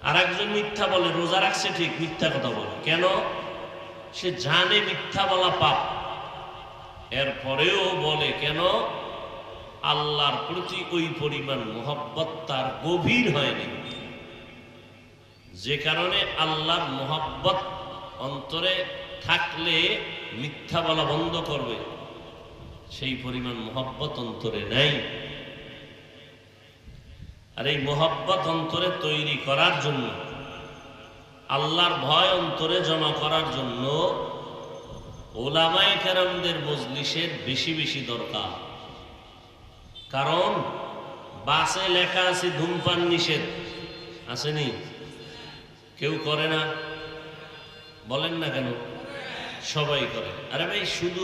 আর একজন মিথ্যা বলে, রোজা রাখছে ঠিক, মিথ্যা কথা বলে। কেন? সে জানে মিথ্যা বলা পাপ, এরপরেও বলে। কেন? আল্লাহর প্রতি ওই পরিমাণ মোহাব্বত তার গভীর হয়নি, যে কারণে আল্লাহর মোহাব্বত অন্তরে থাকলে মিথ্যা বলা বন্ধ করবে, সেই পরিমাণ মোহাব্বত অন্তরে নাই। আর এই মোহাব্বত অন্তরে তৈরি করার জন্য, আল্লাহর ভয় অন্তরে জমা করার জন্য ওলামায়ে কেরামদের মজলিসের বেশি বেশি দরকার। কারণ বাসে লেখা আছে ধূমপান নিষেধ, আসেনি? কেউ করে না? বলেন না কেন? সবাই করে। আরে ভাই, শুধু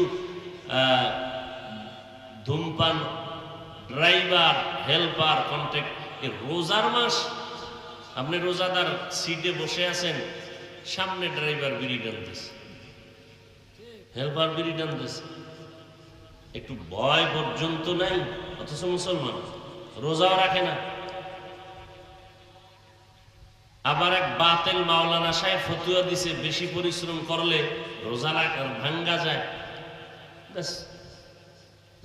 ধূমপান, ড্রাইভার, হেল্পার, কন্ট্রাক্ট, রোজার মাস, আপনি রোজাদার সিটে বসে আছেন, সামনে ড্রাইভার বিড়ি টানতেছে, হেল্পার বিড়ি টানতেছে, একটু ভয় পর্যন্ত নাই। অথচ মুসলমান রোজাও রাখে না। আবার এক বাতেল মাওলানা সাহেব ফতুয়া দিছে, বেশি পরিশ্রম করলে রোজা ভাঙ্গা যায়।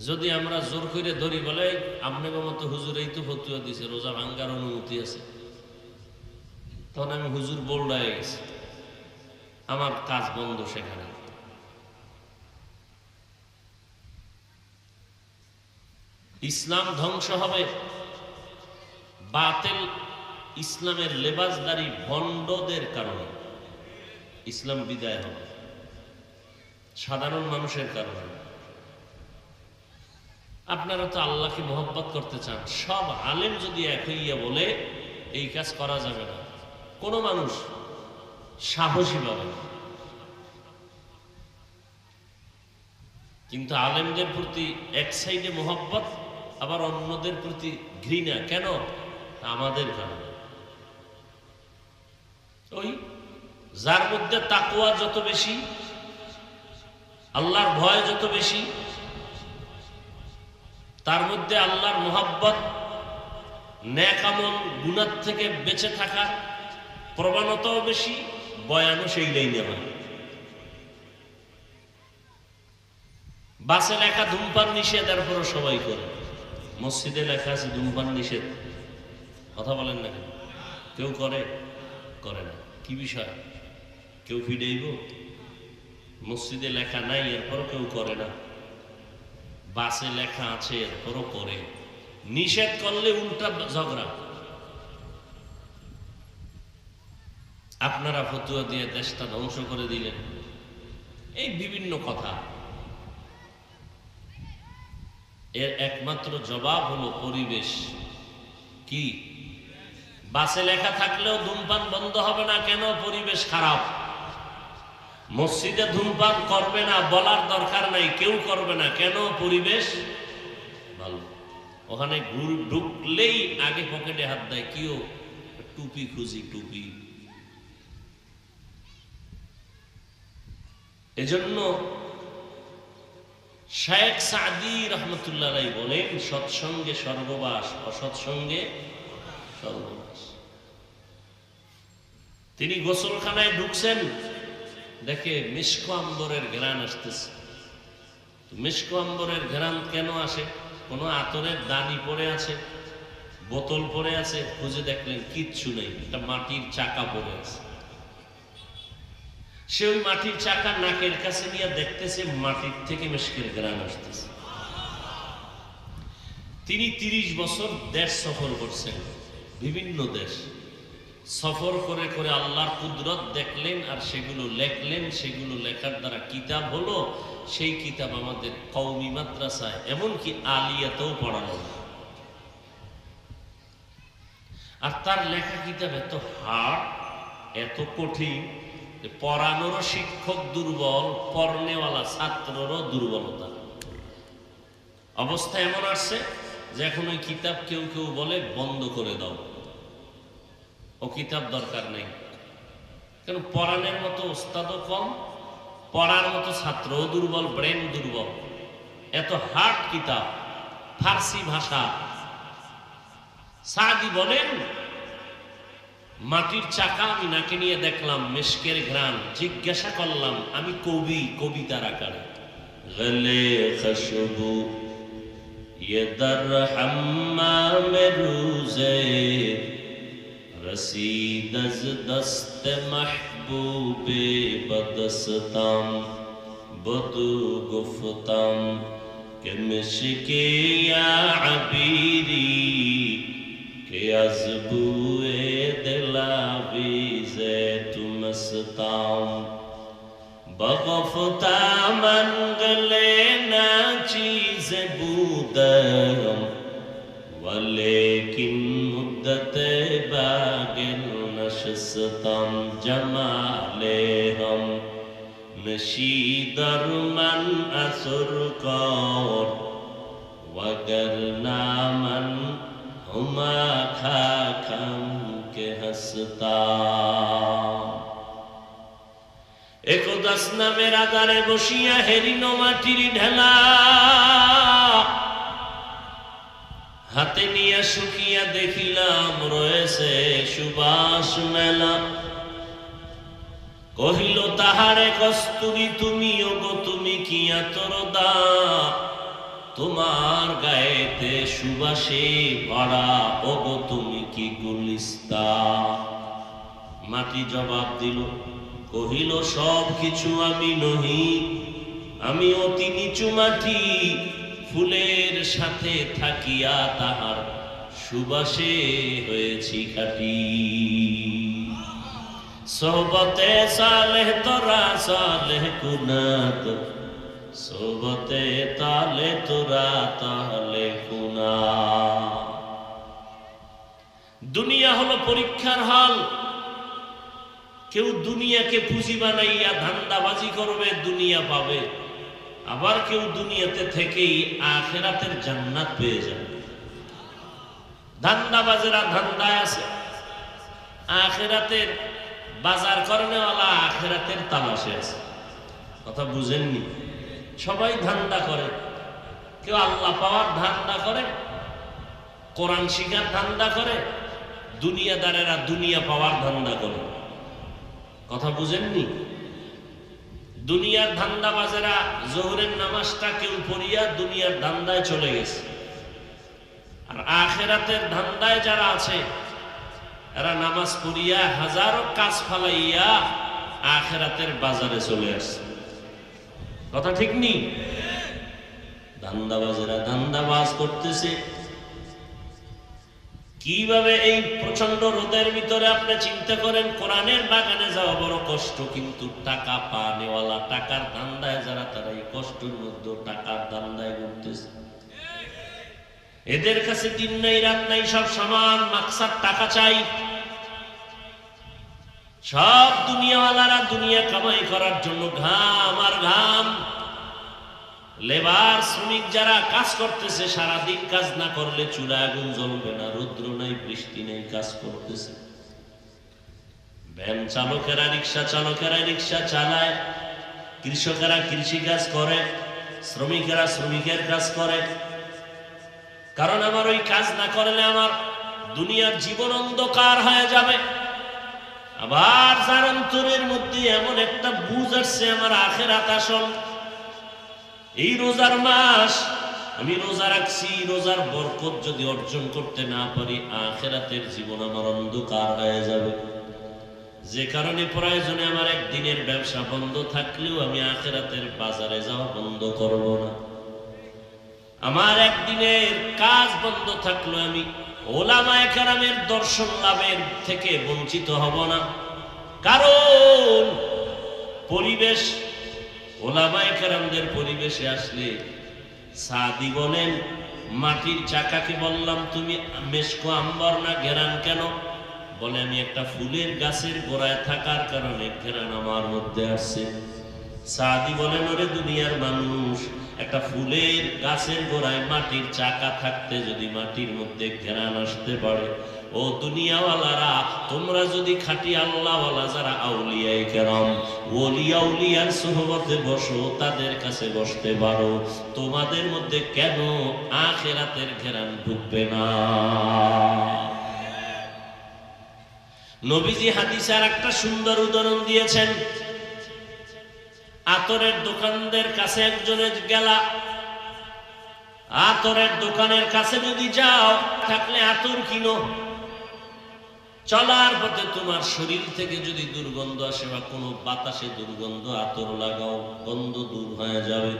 যদি আমরা জোর করে ধরি, বলে আপনাকে মতো হুজুর এই তো ফতুয়া দিছে, রোজা ভাঙ্গার অনুমতি আছে, তখন আমি হুজুর বোল্ড হয়ে গেছি, আমার কাজ বন্ধ। সেখানে ইসলাম ধ্বংস হবে, বাতিল ইসলামের লেবাসদারি ভণ্ডদের কারণে ইসলাম বিদায় হবে, সাধারণ মানুষের কারণে। আপনারা তো আল্লাহকে মহব্বত করতে চান, সব আলেম যদি এক হইয়া বলে এই কাজ করা যাবে না, কোনো মানুষ সাহসী পাবে না। কিন্তু আলেমদের প্রতি এক সাইডে মহব্বত, আবার অন্যদের প্রতি ঘৃণা। কেন? আমাদের কারণে। ওই যার মধ্যে তাকওয়া যত বেশি, আল্লাহর ভয় যত বেশি, তার মধ্যে আল্লাহর মহব্বত, নেক আমল, গুনাহ থেকে বেঁচে থাকা প্রবণতাও বেশি, বয়ানও সেই লাইনে হয়। বাসে লেখা ধূমপান নিষেধ, এরপরও সবাই করে। মসজিদে লেখা আছে ধূমপান নিষেধ, কথা বলেন না কেন? কেউ করে? করে না। কি বিষয়? কেউ ফিডাইব? মসজিদে লেখা নাই, এরপরও কেউ করে না। বাসে লেখা আছে, এরপরও করে। নিষেধ করলে উল্টা ঝগড়া। আপনারা ফতুয়া দিয়ে দেশটা ধ্বংস করে দিলেন, এই বিভিন্ন কথা। এর একমাত্র জবাব হলো পরিবেশ। কি? বাসে লেখা থাকলেও ধূমপান বন্ধ হবে না কেন? পরিবেশ খারাপ। মসজিদে ধূমপান করবে না বলার দরকার নাই, কেউ করবে না কেন? পরিবেশ ভালো। ওখানে ঢুকলেই আগে পকেটে হাত দেয়, কেউ টুপি খুঁজি, টুপি। এজন্য শেখ সাদি রহমতুল্লাহ আলাইহি বলেন, সৎসঙ্গে স্বর্গবাস, অসৎসঙ্গে স্বর্গবাস। তিনি গোসলখানায় ঢুকছেন, দেখে মিশকো আম্বরের ঘ্রাণ আসতেছে। মিশকো আম্বরের ঘ্রাণ কেন আসে? কোনো আতরের দানি পড়ে আছে, বোতল পড়ে আছে, খুঁজে দেখলেন কিচ্ছু নেই, একটা মাটির চাকা পড়ে আছে। সে ওই মাটির চাকা নাকের কাছে নিয়ে দেখতেছে, মাটির থেকে মিশকের ঘ্রাণ আসতেছে। তিনি 30 বছর দেশ সফর করছেন, বিভিন্ন দেশ সফর করে করে আল্লাহর কুদরত দেখলেন, আর সেগুলো লেখলেন। সেগুলো লেখার দ্বারা কিতাব হলো। সেই কিতাব আমাদের কওমি মাদ্রাসায়, এমনকি আলিয়াতেও পড়ানো। আর তার লেখা কিতাব এত হার্ড, এত কঠিন, পড়ানোরও শিক্ষক দুর্বল, পড়নেওয়ালা ছাত্ররও দুর্বলতা। অবস্থা এমন আসছে যে এখন ওই কিতাব কেউ কেউ বলে বন্ধ করে দাও, ও কিতাব দরকার নেই। কেন? পড়ানোর মতো ওস্তাদও কম, পড়ার মতো ছাত্রও দুর্বল, ব্রেন দুর্বল। এত হার্ড কিতাব, ফার্সি ভাষা। সাদি বলেন মাটির চাকা আমি নাকে নিয়ে দেখলাম, মেশকের ঘ্রাণ। জিজ্ঞাসা করলাম, আমি কবি, কবিতার আকারে। গলে খুশবু ये दर हम्माम रूज़े रसीद अज़ दस्त महबूबे बदस्ताम बदू गुफ्ताम के मिश्के या अबीरी के अज़बुए दिलावीज़े तुमस्ताम बगफ्ता मन गले ना चीज़ बूदम वलेकिन मुद्दत बागिल नशस्तम जमाले हम नशीदर मन असुर कौर वगरना मन हुमा खाखम के हंसता। একদাস নামের আধারে বসিয়া হেরিনো মাটির ঢেলা হাতে নিয়ে শুকিয়া দেখিলাম রয়েছে সুবাস মেলা। কহিল তাহারে কস্তুরী তুমি, ওগো তুমি কি আতরদা, তোমার গায়েতে সুবাসে ভরা, ওগো তুমি কি গুলিস্তা। মাটি জবাব দিল, কহিল সব কিছু আমি নহি, আমি অতি নিচু মাটি, ফুলের সাথে থাকিয়া তাহার সুবাসে হয়েছি খাটি। সোহবতে সালেহ তোরা সালেহ কুনাত, সোহবতে তালে তোরা তালে কুনা। দুনিয়া হলো পরীক্ষার হল। কেউ দুনিয়াকে পুঁজি বানাইয়া ধান্দাবাজি করবে, দুনিয়া পাবে। আবার কেউ দুনিয়াতে থেকেই আখিরাতের জান্নাত পেয়ে যাবে। ধান্দাবাজেরা ধান্দায় আছে, আখিরাতের বাজার করেনেওয়ালা আখিরাতের তালাশে আছে। কথা বুঝেননি? সবাই ধান্দা করে। কেউ আল্লাহ পাওয়ার ধান্দা করে, কোরআন শিখার ধান্দা করে, দুনিয়াদারেরা দুনিয়া পাওয়ার ধান্দা করে। কথা বুঝেননি? দুনিয়ার ধান্দাবাজেরা জোহরের নামাজটা কেউ পড়িয়া দুনিয়ার ধান্দায় চলে গেছে, আর আখিরাতের ধান্দায় যারা আছে এরা নামাজ পড়িয়া হাজারো কাজ ফালাইয়া আখিরাতের বাজারে চলে আসছে। কথা ঠিক নি? ধান্দাবাজেরা ধান্দাবাজ করতেছে কিভাবে? এই প্রচন্ড রোদের ভিতরে আপনি চিন্তা করেন, কোরআনের বাগানে যাওয়া বড় কষ্ট, কিন্তু টাকা পানেওয়ালা, টাকার ধান্দায় যারা, তারা এই কষ্টের মধ্যে টাকার ধান্দায় ঘুরতেছে। এদের কাছে দিন নাই রাত নাই, সব সমান, মাকসাদ টাকা চাই। সব দুনিয়াওয়ালারা দুনিয়া কামাই করার জন্য ঘাম আর ঘাম। লেবার শ্রমিক যারা কাজ করতেছে, সারাদিন কাজ না করলে চুলা আগুন জ্বলবে না, রৌদ্র নাই বৃষ্টি নেই, কাজ করতেছে। ভ্যান চালকেরা, রিক্সা চালকেরা রিক্সা চালায়, কৃষকেরা কৃষি কাজ করে, শ্রমিকেরা শ্রমিকের কাজ করে। কারণ আমার ওই কাজ না করলে আমার দুনিয়ার জীবন অন্ধকার হয়ে যাবে। আবার যার অন্তরের মধ্যে এমন একটা বুঝ আসছে, আমার আখিরাত আসল। এই রোজার মাস আমি রোজা রাখছি, রোজার বরকত যদি অর্জন করতে না পারি, আখিরাতের জীবন আমার অন্ধকার হয়ে যাবে। যে কারণে প্রয়োজনে আমার একদিনের ব্যবসা বন্ধ থাকলেও আমি আখিরাতের বাজারে যাওয়া বন্ধ করব না। আমার একদিনের কাজ বন্ধ থাকলেও আমি ওলামায়ে কেরামের দর্শন লাভের থেকে বঞ্চিত হব না। কারণ পরিবেশ, ওলামায়ে কেরামদের পরিবেশে আসলে, সাদি বলেন, মাটির চাকাকে বললাম তুমি মেশকো আম্বর না ঘেরান কেন? বলে আমি একটা ফুলের গাছের গোড়ায় থাকার কারণে ঘেরান আমার মধ্যে আসছে। সাদি বলেন, ওরে দুনিয়ার মানুষ, একটা ফুলের গাছের গোড়ায় মাটির চাকা থাকতে যদি মাটির মধ্যে ঘেরান আসতে পারে, ও দুনিয়াওয়ালারা, তোমরা যদি খাঁটি আল্লাহওয়ালা যারা আউলিয়ায়ে কেরাম, ওলি আউলিয়ার সুহবতে বসো, তাদের কাছে বসতে পারো, তোমাদের মধ্যে কেন আখিরাতের ঘেরান ঢুকবে না? নবীজি হাদিসে আর একটা সুন্দর উদাহরণ দিয়েছেন। আতরের দোকানদের কাছে একজনের গেলা, আতরের দোকানের কাছে যদি যাও থাকলে আতর কিনো, চলার পথে তোমার শরীর থেকে যদি দুর্গন্ধ আসে বা কোনো বাতাসে দুর্গন্ধ, আতর লাগাও, গন্ধ দূর হয়ে যাবে।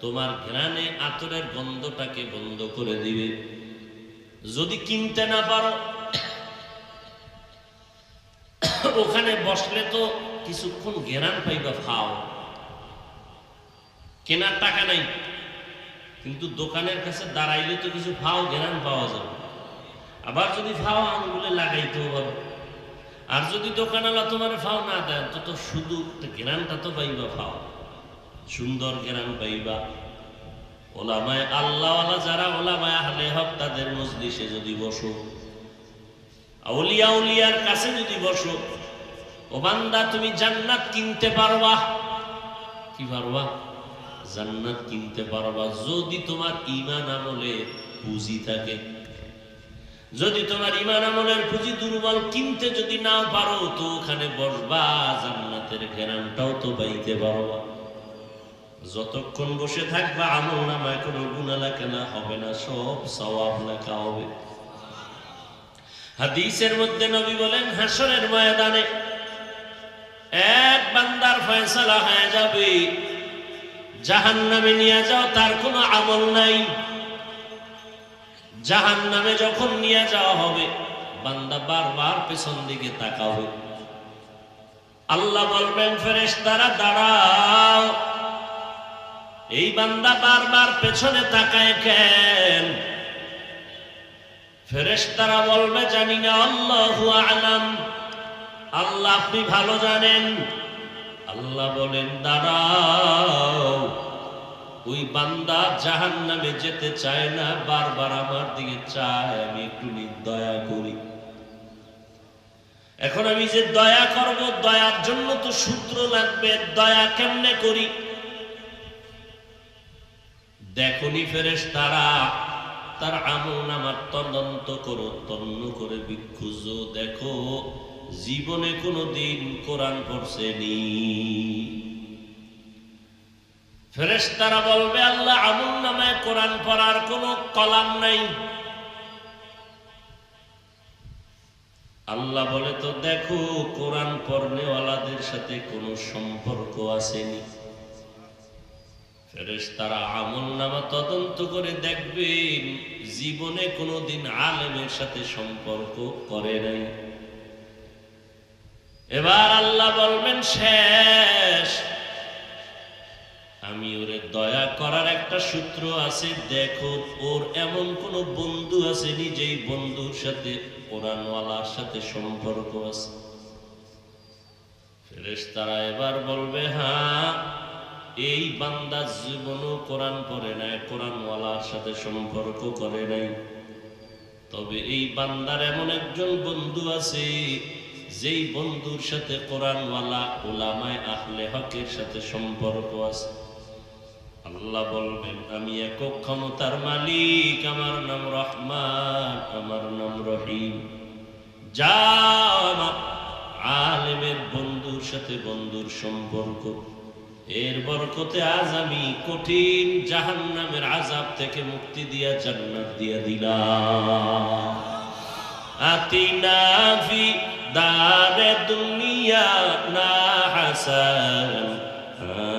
তোমার ঘ্রাণে আতরের গন্ধটাকে বন্ধ করে দিবে। যদি কিনতে না পারো, ওখানে বসলে তো কিছুক্ষণ ঘ্রাণ পাইবা, খাও, কেনার টাকা নাই, কিন্তু দোকানের কাছে দাঁড়াইলে তো কিছু ফাও ঘ্রাণ পাওয়া যাবে। আবার যদি ফাও আঙুলে লাগাইতেও পারো। আর যদি দোকানওয়ালা তোমার ফাও না দেয় তো শুধু ঘ্রাণটা তো পাইবা, ফাও সুন্দর ঘ্রাণ পাইবা। ওলামায়ে আল্লাহওয়ালা যারা ওলামায়ে আহলে হক তাদের মজলিসে যদি বসো, আউলিয়া উলিয়ার কাছে যদি বসো, ও বান্দা তুমি জান্নাত কিনতে পারবা। কি পারবা? জান্নাত কিনতে পারবা যদি তোমার ঈমান আমলে পুঁজি থাকে। যদি তোমার ঈমান আমলের পুঁজি দুর্বল, কিনতে যদি নাও পারো তো ওখানে বসবা, জান্নাতের ঘেরানটাও তো পাইতে পারবা। যতক্ষণ বসে থাকবা আমল নামায় কোনো গুনাহ লেখা হবে না, সব সওয়াব লেখা হবে। হাদিসের মধ্যে নবী বলেন, হাসরের ময়দানে এক বান্দার ফয়সালা হয়ে যাবে, জাহান্নামে নিয়ে যাও, তার কোনো আমল নাই। জাহান্নামে যখন নিয়ে যাওয়া হবে, বান্দা বারবার পেছন দিকে তাকাবে। আল্লাহ বলবেন, ফেরেশতারা দাঁড়াও। এই বান্দা বারবার পেছনে তাকায় কেন? ফেরেশতারা বলবে, জানি না, আল্লাহু আ'লাম, আল্লাহ আপনি ভালো জানেন। আল্লাহ বলেন, দাঁড়াও। ওই বান্দা জাহান্নামে যেতে চায় না, বারবার আমার দিকে চায়, আমি একটু দয়া করি। এখন আমি যে দয়া করব, দয়ার জন্য তো সূত্র লাগবে। দয়া কেমনে করি? দেখনি ফেরেশতারা তার আমলনামার তদন্ত করো, তন্ন করে বিক্ষুজ দেখো জীবনে কোনোদিন কোরআন পড়ছেনি। ফেরেশতারা বলবে, আল্লাহ আমলনামায় কোরআন পড়ার কোনো কলাম নাই। আল্লাহ বলে, তো দেখো কোরআন পড়নেওয়ালাদের সাথে কোনো সম্পর্ক আসেনি। ফেরেশতারা আমলনামা তদন্ত করে দেখবেন জীবনে কোনোদিন আলেমের সাথে সম্পর্ক করে নাই। এবার আল্লাহ বলবেন, শেষ। আমি ওরে দয়া করার একটা সূত্র আছে, দেখো ওর এমন কোন বন্ধু আছে যেই বন্ধুর সাথে কোরআনওয়ালার সাথে সম্পর্ক আছে। ফেরেশতারা এবার বলবে, হ্যাঁ, এই বান্দা জীবনও কোরআন পড়ে নাই, কোরআনওয়ালার সাথে সম্পর্ক করে নাই, তবে এই বান্দার এমন একজন বন্ধু আছে যেই বন্ধুর সাথে কোরআনওয়ালা উলামায়ে আহলে হকের সাথে সম্পর্ক আছে। আল্লাহ বলবেন, আমি একক ক্ষমতার মালিক, আমার নাম রহমান, আমার নাম রহিম। যাও, আমার আলেমের বন্ধুর সাথে বন্ধুর সম্পর্ক, এর বরকতে আজ আমি কঠিন জাহান্নামের আযাব থেকে মুক্তি দিয়া জান্নাত দিয়া দিলাম। আতিনা ফি দারে দুনিয়া না হাসান,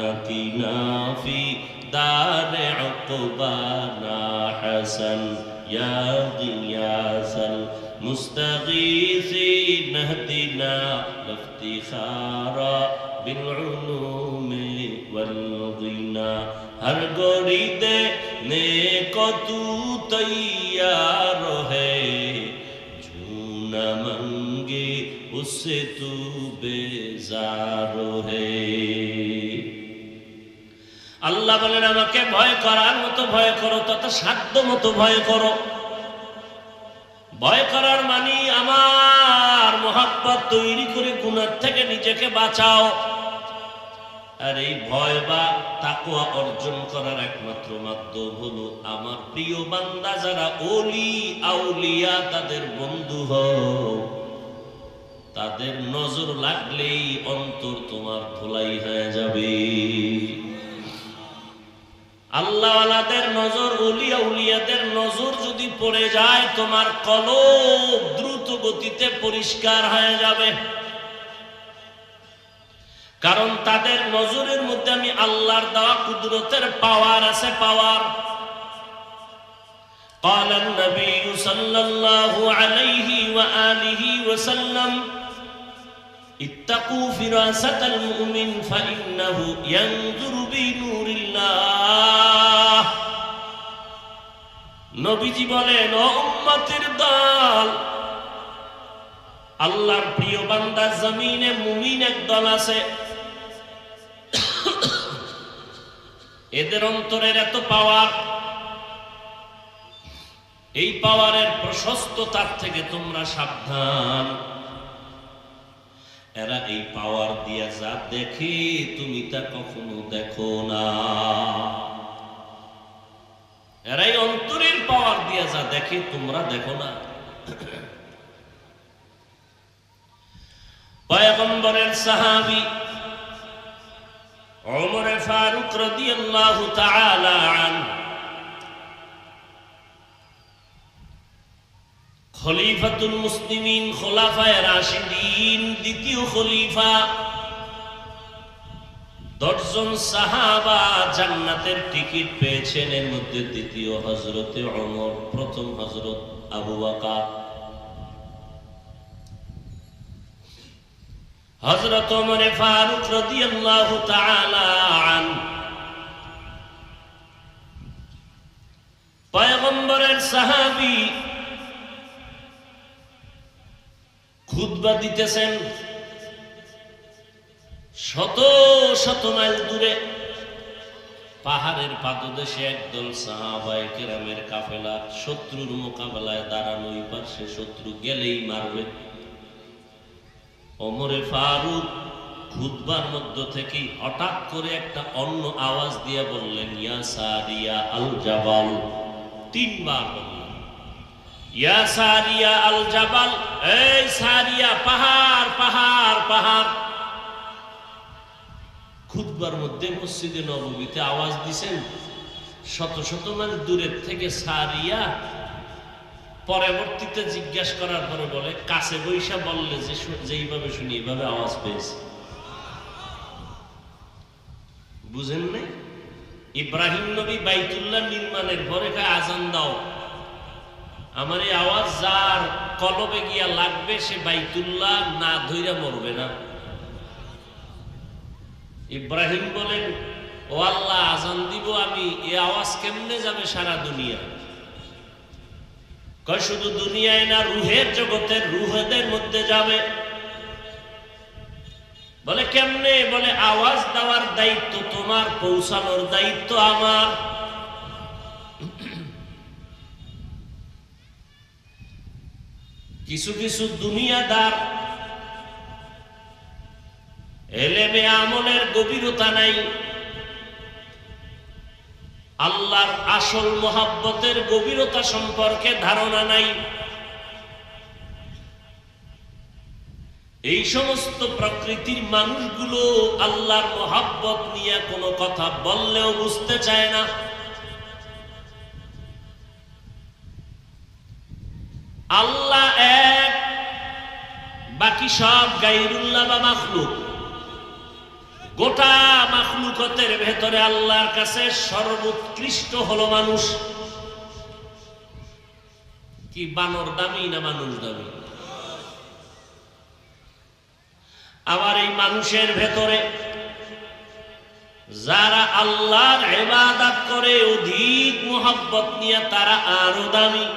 আতিনা ফি দারে উকবা না হাসান, ইয়া গিয়াসাল মুস্তাগীসিন ইহদিনা ইফতিখারা বিল উলুমি ওয়াল গিনা। हर गोरी देने को तू तैयार है, जो न मांगे उससे तू बेजार है। আল্লাহ বলেন, আমাকে ভয় করার মতো ভয় করো, তত সাধ্য মতো ভয় করো। ভয় করার মানে আমার মহব্বত তৈরি করে গুনাহ থেকে নিজেকে বাঁচাও। আর এই ভয় বা তাকওয়া অর্জন করার একমাত্র মাধ্যম হলো আমার প্রিয় বান্দা যারা ওলি আউলিয়া তাদের বন্ধু হও। তাদের নজর লাগলেই অন্তর তোমার ধুলাই হয়ে যাবে। আল্লাহওয়ালাদের নজর, উলিয়া উলিয়াদের নজর যদি পড়ে যায়, তোমার কলব দ্রুত গতিতে পরিষ্কার হয়ে যাবে। কারণ তাদের নজরের মধ্যে আমি আল্লাহর দেওয়া কুদরতের পাওয়ার আছে, পাওয়ার। قال النبي صلى الله عليه وآله وسلم اتقوا فراسة المؤمن فإنه ينظر بنور الله। নবীজি বলেন, ও উম্মতের দল, আল্লাহর প্রিয় বান্দা জমিনে মুমিন এক দল আছে, এদের অন্তরের এত পাওয়ার, এই পাওয়ারের প্রশস্ততার থেকে তোমরা সাবধান। এরা এই পাওয়ার দিয়া যা দেখে তুমি তা কখনো দেখো না। এরাই অন্তরের পাওয়ার দিয়া যা দেখে তোমরা দেখো না। পয়গম্বরের সাহাবী ওমর ফারুক রাদিয়াল্লাহু তাআলা আনহু খলিফাতুল মুসলিমিন, খোলাফায়ে রাশিদিন, দ্বিতীয় খলিফা। 10 জন সাহাবা জান্নাতের টিকিট পেয়েছেন। এর মধ্যে দ্বিতীয় হযরতে ওমর, প্রথম হযরত আবু বকর। হযরত ওমর ফারুক রাদিয়াল্লাহু তাআলা আনহু পয়গম্বরের সাহাবী, খুতবা দিতেছেন শত শত মাইল দূরে। পাহাড়ের পাদদেশে একদল সাহাবায়ে কেরামের কাফেলা শত্রুর মোকাবেলায় দাঁড়ানো, ওই পাশে শত্রু গেলেই মারবে। ওমর ফারুক খুতবার মধ্য থেকে হঠাৎ করে একটা অন্য আওয়াজ দিয়ে বললেন, ইয়া সারিয়া আল জাবাল। 3 বার বললেন, ইয়া সারিয়া আল জাবাল, এই সারিয়া, পাহাড় পাহাড় পাহাড়। খুতবার মধ্যে মসজিদে নববীতে আওয়াজ দিছেন, শত শত মাইল দূরের থেকে সারিয়া। পরবর্তীতে জিজ্ঞাসা করার পরে বলে, কাছে বৈশা বললে যে যেইভাবে শুনি এইভাবে আওয়াজ পেয়েছে। বুঝেন নাই? ইব্রাহিম নবী বাইতুল্লাহ নির্মাণের পরে আজান দাও, আমার এই আওয়াজ যার কলবে গিয়া লাগবে সে বাইতুল্লাহ না ধইরা মরবে না। ইব্রাহিম বলেন, ও আল্লাহ, আজান দিব আমি, এই আওয়াজ কেমনে যাবে সারা দুনিয়া? কয় শুধু দুনিয়ায় না, রুহের জগতের রুহদের মধ্যে যাবে। বলে কেমনে? বলে আওয়াজ দেওয়ার দায়িত্ব তোমার, পৌঁছানোর দায়িত্ব আমার। কিছু কিছু দুনিয়াদার এলেমে আমলের গভীরতা নাই, আল্লাহর আসল মোহাব্বতের গভীরতা সম্পর্কে ধারণা নাই। এই সমস্ত প্রকৃতির মানুষগুলো আল্লাহর মোহাব্বত নিয়ে কোনো কথা বললেও বুঝতে চায় না। আল্লাহ এক, বাকি সব গায়রুল্লাহ বা মাখলুক। গোটা মাখলুকতের ভেতরে আল্লাহর কাছে সর্বোৎকৃষ্ট হলো মানুষ। কি বানর দামি না মানুষ দামি? আবার এই মানুষের ভেতরে যারা আল্লাহর ইবাদত করে অধিক মোহাব্বত নিয়ে তারা আরো দামি।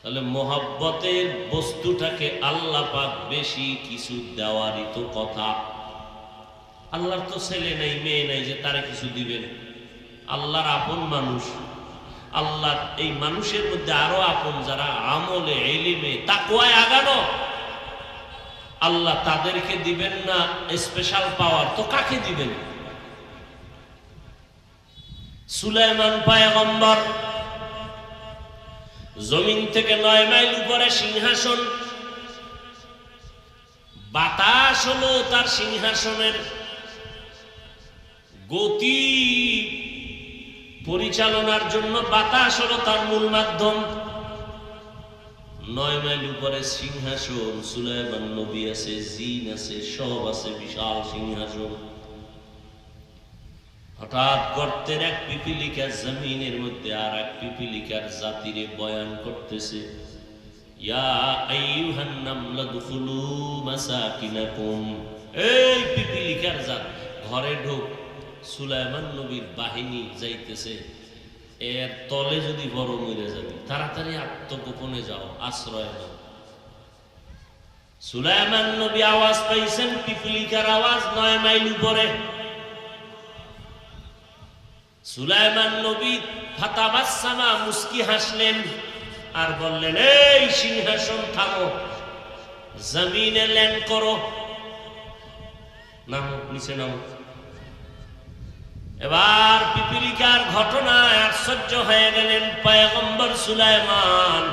তাহলে মোহাব্বতের বস্তুটাকে আল্লাহ পাক বেশি কিছু দেওয়ারই তো কথা। আল্লাহর তো ছেলে নাই, মেয়ে নাই যে তারা কিছু দিবেন। আল্লাহর আপন মানুষ, আল্লাহর এই মানুষের মধ্যে আরো আপন যারা আমলে, ইলমে, তাকওয়ায় আগানো, আল্লাহ তাদেরকে দিবেন না স্পেশাল পাওয়ার? তো কাকে দিবেন? সুলাইমান পয়গম্বর জমিন থেকে 9 মাইল উপরে সিংহাসন, বাতাস হলো তার সিংহাসনের গতি পরিচালনার জন্য, বাতাস হলো তার মূল মাধ্যম। 9 মাইল উপরে সিংহাসন, সুলাইমান নবী আছে, জিন আছে, সব আছে, বিশাল সিংহাসন। হঠাৎ গর্তের এক পিপিলিকা জমিনের মধ্যে আর এক পিপিলিকার জাতিরে বয়ান করতেছে, ইয়া আইয়ুহান নামলা দুখুলু মাসাকিনাকুম, এই পিপিলিকার জাত ঘরে ঢোক। সুলাইমান নবীর বাহিনী যাইতেছে, এর তলে যদি বড় মরে যাবে, তাড়াতাড়ি আত্মগোপনে যাও, আশ্রয় নাও। সুলাইমান নবী আওয়াজ পাইছেন, পিপিলিকার আওয়াজ 9 মাইল উপরে। সুলাইমান নবী ফাতাবাসসামা, মুস্কি হাসলেন আর বললেন, এই সিংহাসন থামো, জমিনে ল্যান্ড করো, নামো, নিচে নামো। এবার পিপিলিকার ঘটনায় আশ্চর্য হয়ে গেলেন পয়গম্বর সুলাইমান।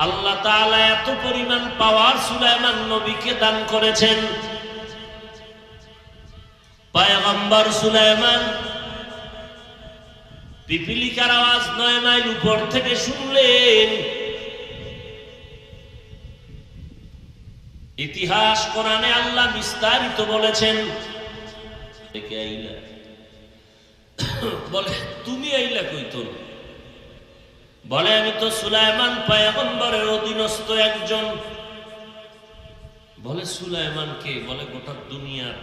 আল্লাহ তাআলা এত পরিমাণ পাওয়ার সুলাইমান নবীকে দান করেছেন। পয়গম্বর সুলাইমান পিপিলিকার আওয়াজ 9 মাইল উপর থেকে শুনলেন। ইতিহাস কোরআনে আল্লাহ বিস্তারিত বলেছেন। বলে, তুমি আইলা কইতো? বলে, আমি তো সুলাইমান পয়গম্বরের অধীনস্থ একজন। বলে, সুলাইমান কে? বলে, গোটা দুনিয়ার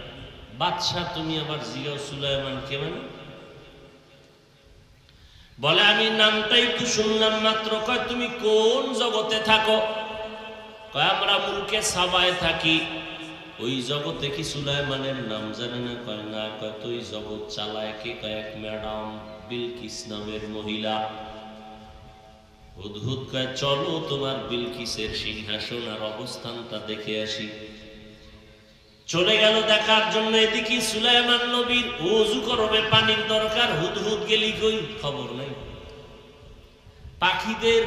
বাদশাহ। তুমি আবার জিগাও সুলাইমান কে? মানে বলে, আমি নামটাই তো শুনলাম মাত্র। কয়, তুমি কোন জগতে থাকো? কয়, আমরা মুলকে সাবায় থাকি। ওই জগতে কি সুলাইমানের নাম জানে না? কয়, না। কয়, তো ওই জগৎ চালায় কে? কয়, এক ম্যাডাম বিলকিস নামের মহিলা। হুদহুদ কয়, চলো তোমার বিলকিসের সিংহাসন আর অবস্থানটা দেখে আসি। চলে গেল দেখার জন্য। এদিকে সুলাইমান নবীর ওযু করবে, পানির দরকার। হুদহুদ গেলি কই? খবর নাই। পাখিদের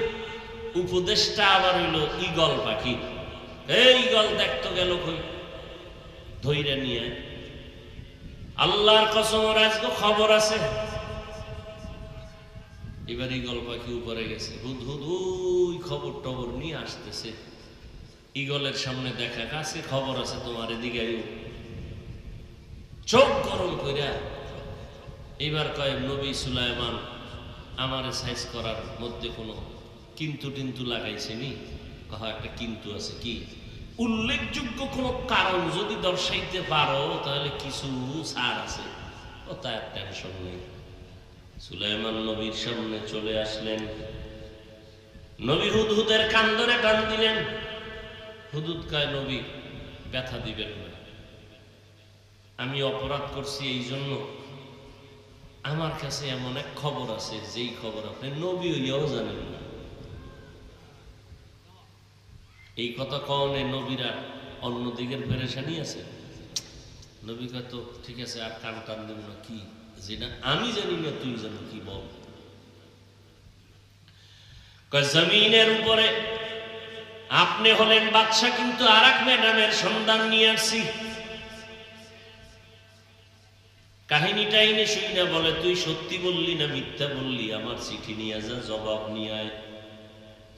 উপদেশটা আবার হইল ঈগল পাখি। এই ঈগল দেখতে গেল কই? ধইরা নিয়ে। আল্লাহর কসম, আজকে খবর আছে। এবার ঈগল পাখি উপরে গেছে। হুদহুদ ওই খবর টবর নিয়ে আসতেছে। ঈগলের সামনে দেখা, কাছে খবর আছে তোমার, এদিকে আইও। চোখ গরম কইরা এবার কয়, নবী সুলাইমান আমারে সাইজ করার মধ্যে কোনো কিন্তু টিন্তু লাগাইছেনি? কয়, একটা কিন্তু আছে। কি? উল্লেখযোগ্য কোনো কারণ যদি দর্শাইতে পারো তাহলে কিছু ছাড় আছে। ও তার টেনশন নেই। সুলাইমান নবীর সামনে চলে আসলেন। নবী হুদহুদের কান ধরে টান দিলেন। হুদহুদ কয়, নবী ব্যথা দিবেন না, আমি অপরাধ করছি এই জন্য আমার কাছে এমন এক খবর আছে যেই খবর আপনি নবী হইয়াও জানেন না। এই কথা কওনে নবীরা অন্যদিকের পেরেশানি আছে। নবী কয়, তো ঠিক আছে, আর কান টান দেব না। কি? যেটা আমি জানি না তুই জানো, কি বল। কয়, জমিনের উপরে আপনি হলেন বাদশা, কিন্তু আর এক ম্যাডামের সন্ধান নিয়ে আসছি। কাহিনীটা এনে শুই না। বলে, তুই সত্যি বললি না মিথ্যা বললি? আমার চিঠি নিয়ে যা, জবাব নিয়ে আয়।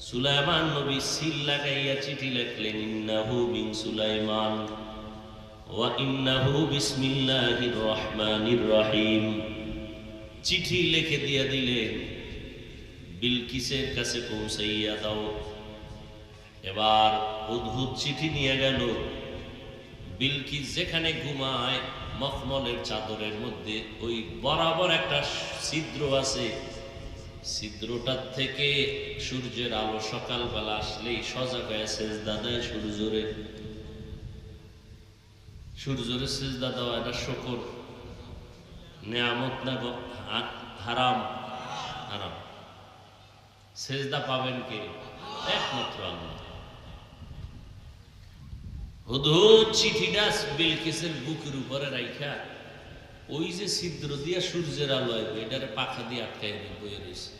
সুলাইমান নবী সিল লাগাইয়া চিঠি লিখলেন, ইন্নাহু মিন সুলাইমান ওয়া ইন্নাহু বিসমিল্লাহির রহমানির রহিম। চিঠি লিখে দিয়া দিলেন, বিলকিসের কাছে পৌঁছাইয়া দাও। এবার হুদহুদ চিঠি নিয়ে গেল। বিলকিস যেখানে ঘুমায় মখমলের চাদরের মধ্যে ওই বরাবর একটা ছিদ্র আছে। ছিদ্রটার থেকে সূর্যের আলো সকালবেলা আসলেই সজাগ হয়ে সেজদা দেয় সূর্যরে। সূর্যরে সেজদা দেওয়া এটা শুকর, নেয়ামত না হারাম? হারাম। সেজদা পাবেন কে? একমাত্র আল্লাহ। হুদহুদ চিঠিটা বিলকিসের বুকের উপরে রাইখা ওই যে ছিদ্র দিয়া সূর্যের আলো আসবে, এটারে পাখা দিয়ে আটকাই বয়ে রয়েছে।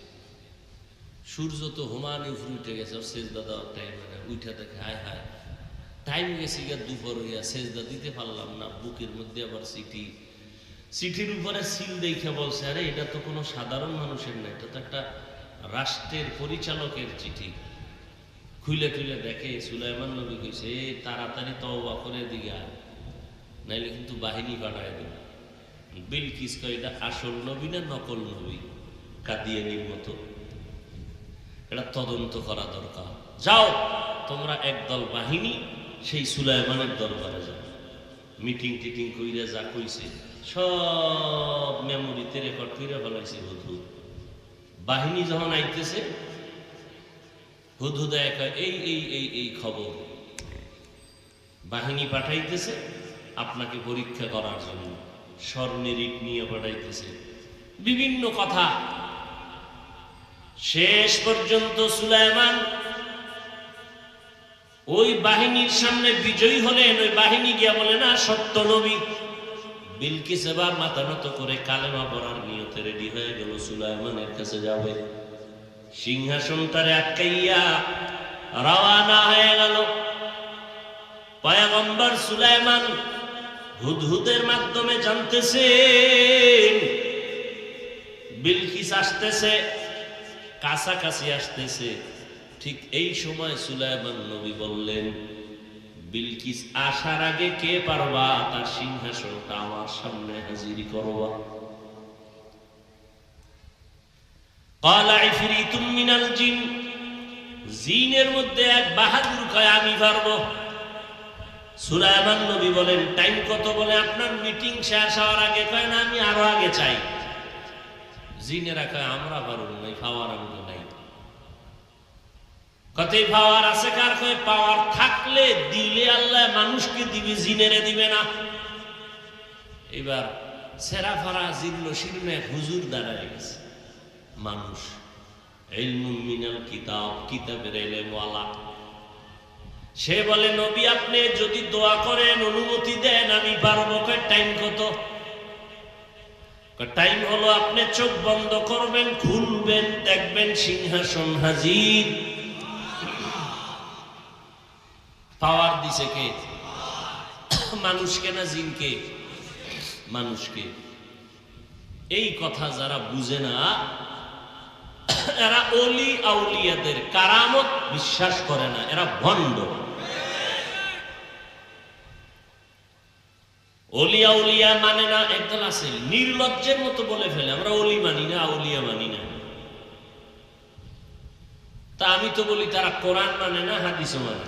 সূর্য তো হুমানে উপরে উঠে গেছে, সেজদা দেওয়ার টাইম উঠে দেখে হায় হায় টাইম গেছে গিয়া দুপুর হইয়া, সেজদা দিতে পারলাম না। বুকের মধ্যে আবার চিঠি, চিঠির উপরে সিল দেখে বলছে আরে এটা তো কোনো সাধারণ মানুষের না, এটা তো একটা রাষ্ট্রের পরিচালকের চিঠি। খুলে খুলে দেখে সুলাইমান নবী কইছে এই তাড়াতাড়ি তওবা করে দিগা, নাইলে কিন্তু বাহিনী বাড়ায় দেবে। বিলকিস কয় এটা আসল নবী না নকল নবী, কাদিয়ানির মতো, এটা তদন্ত করা দরকার। যাও তোমরা একদল বাহিনী সেই সুলাইমানের দরবারে যাও। মিটিং টিটিং কইরা যা কইছে সব মেমোরিতে রেকর্ড কইরা ফেলাইছে হুদহুদ। বাহিনী যখন আইতেছে হুদহুদ এই এই এই এই খবর, বাহিনী পাঠাইতেছে আপনাকে পরীক্ষা করার জন্য, স্বর্ণের ইট নিয়ে পাঠাইতেছে, বিভিন্ন কথা। শেষ পর্যন্ত সুলাইমান ওই বাহিনীর সামনে বিজয়ী হলেন। ওই বাহিনী গিয়া বলে না সত্য নবী। বিলকিস এবার মাথা নত করে কালেমা পড়ার নিয়তে রেডি হয়ে গেল, সুলাইমানের কাছে যাবে। সিংহাসনটারে আটকাইয়া রওয়ানা হয়ে গেল। পয়গম্বর সুলাইমান হুদহুদের মাধ্যমে জানতেছেন বিলকিস আসতেছে, কাছাকাছি আসতেছে। ঠিক এই সময় সুলাইমান নবী বললেন বিলকিস আসার আগে কে পারবা তার সিংহাসনটা আমার সামনে হাজির করবা। ক্বালা ইফরিতুম মিনাল জিন, জিনের মধ্যে এক বাহাদুর কয় আমি পারবো। সুলাইমান নবী বলেন টাইম কত? বলে আপনার মিটিং শেষ হওয়ার আগে। কয় না আমি আরো আগে চাই। জিনেরা কয় আমরা পারবো না, পাওয়ার আমাদের নাই। কতই পাওয়ার আছে কার? কয় পাওয়ার থাকলে দিলে আল্লাহ মানুষকে দিবে, জিনেরে দিবে না। এবার সেরা ফারা জীর্ণ শীর্ণ এক হুজুর দাঁড়ায় গেছে মানুষ, ইলমুম মিনাল কিতাব, কিতাবের ইলম ওয়ালা। সে বলে নবী আপনি যদি দোয়া করেন অনুমতি দেন আমি পারবো। কয় টাইম কত? টাইম হলো আপনি চোখ বন্ধ করবেন, খুলবেন, দেখবেন সিংহাসন হাজির। পাওয়ার দিছে কে? মানুষকে না জিনকে? মানুষকে। এই কথা যারা বুঝে না এরা ওলি আউলিয়াদের কারামত বিশ্বাস করে না, এরা ভণ্ড। ওলি আউলিয়া মানে না। একদল আছে নির্লজ্জের মতো বলে ফেলে আমরা ওলি মানি না, আউলিয়া মানি না। তা আমি তো বলি তারা কোরআন মানে না, হাদিসও মানে।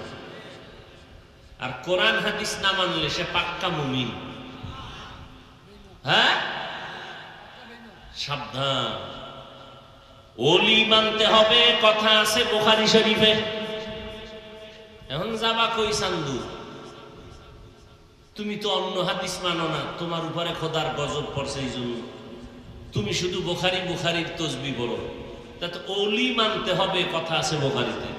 আর কোরআন হাদিস না মানলে সে পাক্কা মুমিন। হ্যাঁ, সাবধান। ওলি মানতে হবে, কথা আছে বুখারী শরীফে। এখন যাবা কই সান্দু? তুমি তো অন্য হাদিস মানো না, তোমার উপরে খোদার গজব পড়ছে, এই জন্য তুমি শুধু বুখারী বুখারীর তসবিহ বলো। তা তো ওলি মানতে হবে, কথা আছে বুখারীতে।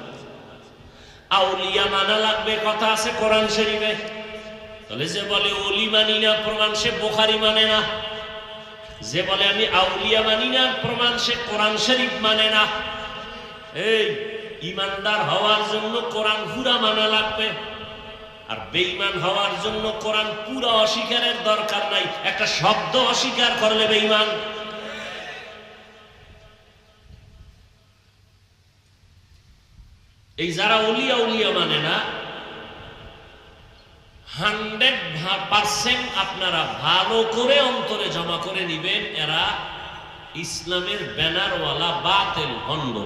আউলিয়া মানা লাগবে, কথা আছে কোরআন শরীফে। তাহলে যে বলে ওলি মানি না প্রমাণ সে বুখারী মানে না, যে বলে আমি আউলিয়া মানি না প্রমাণ সে কোরআন শরীফ মানে না। এই ইমানদার হওয়ার জন্য কোরআন পুরা মানা লাগবে, আর বেঈমান হওয়ার জন্য কোরআন পুরা অস্বীকারের দরকার নাই, একটা শব্দ অস্বীকার করলে বেঈমান। এই যারা ওলিয়া উলিয়া মানে না 100% আপনারা ভালো করে অন্তরে জমা করে নিবেন, এরা ইসলামের ব্যানারওয়ালা বাতিল ভণ্ড।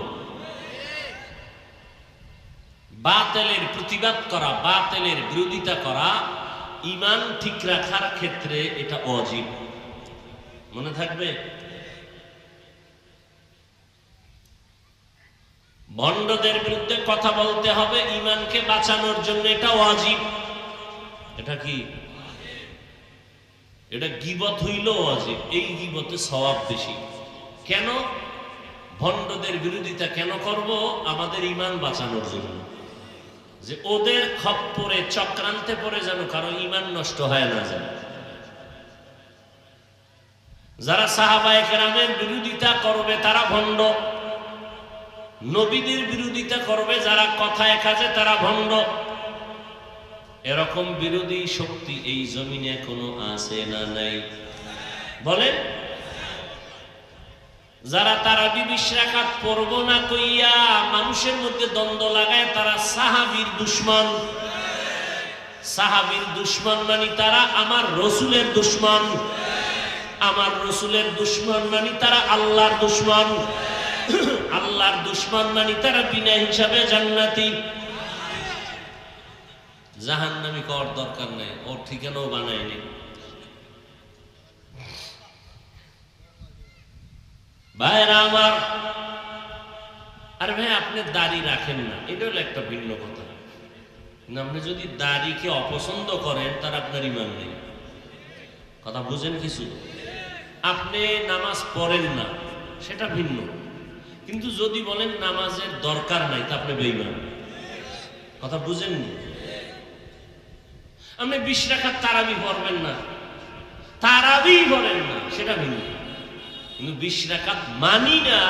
বাতিলের প্রতিবাদ করা, বাতিলের বিরোধিতা করা ঈমান ঠিক রাখার ক্ষেত্রে এটা ওয়াজিব। মনে থাকবে, ভণ্ডদের বিরুদ্ধে কথা বলতে হবে ঈমানকে বাঁচানোর জন্য, এটা ওয়াজিব। এটা কি? এটা গীবত হইল ওয়াজিব। এই গীবতে সওয়াব বেশি। কেন? ভণ্ডদের বিরোধিতা কেন করব? আমাদের ঈমান বাঁচানোর জন্য, যে ওদের খপ্পরে চক্রান্তে পড়ে যেন কারো ঈমান নষ্ট হয় না যায়। যারা সাহাবায়ে কেরামের বিরোধিতা করবে তারা ভণ্ড, নবীদের বিরোধিতা করবে যারা কথায় কাজে তারা ভণ্ড। এরকম বিরোধী শক্তি এই জমিনে এখনো আছে না নাই? বলেন। যারা তারাবি 20 রাকাত পড়ব না কইয়া মানুষের মধ্যে দ্বন্দ্ব লাগায় তারা সাহাবীর দুশমন। সাহাবীর দুশমন মানে তারা আমার রসুলের দুশমন। আমার রসুলের দুশমন মানে তারা আল্লাহর দুশমন। আল্লাহর দুশমন মানে তারা বিনা হিসাবে জান্নাতি। জাহান্নামী কর দরকার নেই, ওর ঠিকানাও বানায়নি। ভাইরা আমার, আরে ভাই আপনি দাড়ি রাখেন না, এটা হলো একটা ভিন্ন কথা। আপনি যদি দাড়িকে অপছন্দ করেন তার আপনার ঈমান নেই। কথা বুঝেন কিছু? আপনি নামাজ পড়েন না সেটা ভিন্ন, কিন্তু যদি বলেন নামাজের দরকার নাই তা আপনি বেঈমান। কথা বুঝেননি? আপনি 20 রাকাত তারাবি পড়বেন না, তারাবি পড়েন না, সেটা ভিন্ন। কিন্তু 20 রাকাত মানি না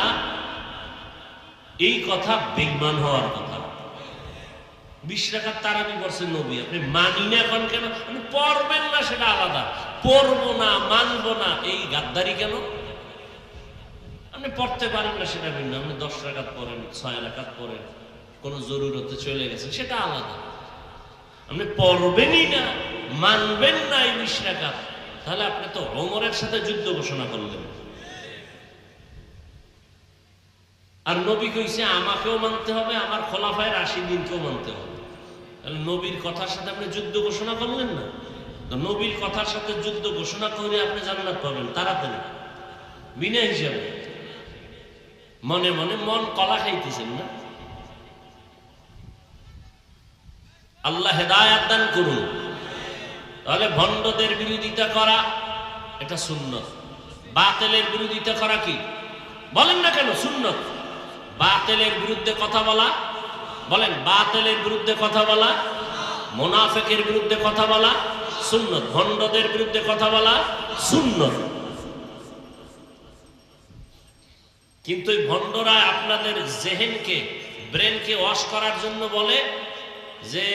এই কথা বেঈমান হওয়ার কথা। 20 রাকাত তারাবি পড়ছেন নবী, আপনি মানি না এখন কেন? আপনি পড়বেন না সেটা আলাদা, পড়বো না মানবো না এই গাদ্দারি কেন? আপনি পড়তে পারেন না সেটা ভিন্ন। আপনি 10 রাকাত পড়েন, 6 রাকাত পড়েন, কোনো জরুরতে চলে গেছেন, সেটা আলাদা। আপনি পড়বেনই না, মানবেন না এই 20 রাকাত, তাহলে আপনি তো ওমরের সাথে যুদ্ধ ঘোষণা করলেন। আর নবী কইছে আমাকেও মানতে হবে, আমার খোলাফায়ে রাশিদিনকেও মানতে হবে। তাহলে নবীর কথার সাথে আপনি যুদ্ধ ঘোষণা করলেন না? তো নবীর কথার সাথে যুদ্ধ ঘোষণা করে আপনি জান্নাত পাবেন তাড়াতাড়ি বিনা হিসাবে। মনে মনে মন কলা খাইতেছেন না? আল্লাহ হেদায়েত দান করুন। তাহলে ভণ্ডদের বিরোধিতা করা এটা সুন্নত। বাতিলের বিরোধিতা করা কি? বলেন না কেন সুন্নত। বাতিলের বিরুদ্ধে কথা বলা, বলেন বাতিলের বিরুদ্ধে কথা বলা, মুনাফিকের বিরুদ্ধে কথা বলা সুন্নত, ভণ্ডদের বিরুদ্ধে কথা বলা সুন্নত। কিন্তু এই ভণ্ডরা আপনাদের জেহেনকে, ব্রেনকে ওয়াশ করার জন্য বলে যে